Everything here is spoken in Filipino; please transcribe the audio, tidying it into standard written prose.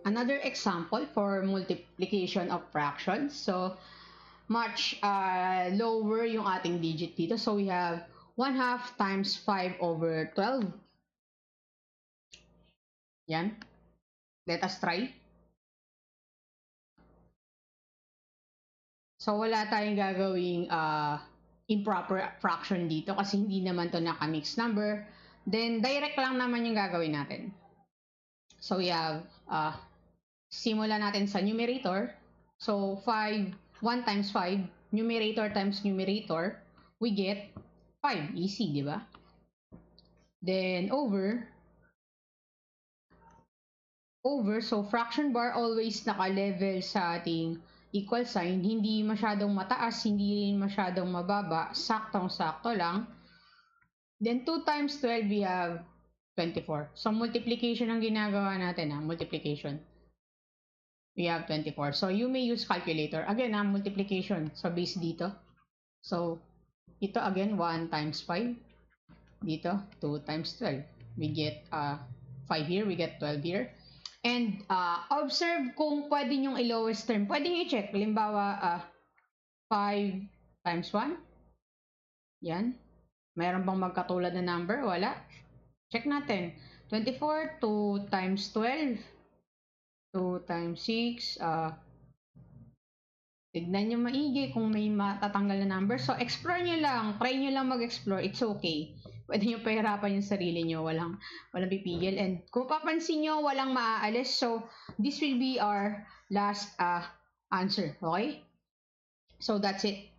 another example for multiplication of fractions. So, much lower yung ating digit dito. So, we have 1/2 times 5 over 12. Yan. Let us try. So, wala tayong gagawing improper fraction dito kasi hindi naman to naka-mixed number. Then, direct lang naman yung gagawin natin. So, we have, simula natin sa numerator. So, 1 times 5, numerator times numerator, we get 5. Easy, di ba? Then, over, so fraction bar always naka-level sa ating equal sign, hindi masyadong mataas, hindi rin masyadong mababa, saktong-sakto lang. Then 2 times 12, we have 24. So multiplication ang ginagawa natin, multiplication. We have 24. So you may use calculator. Again, multiplication. So base dito. So ito again, 1 times 5. Dito, 2 times 12. We get 5 here, we get 12 here. And observe kung pwede nyong i-lowest term. Pwede nyo i-check. Halimbawa, 5 times 1. Yan. Mayroon bang magkatulad na number? Wala. Check natin. 24, 2 times 12. 2 times 6. Tignan nyo maigi kung may matatanggal na number. So, explore nyo lang. Try nyo lang mag-explore. It's okay. Pwede nyo pahirapan yung sarili nyo. Walang pipigil. And kung papansin nyo, walang maaalis. So, this will be our last answer. Okay? So, that's it.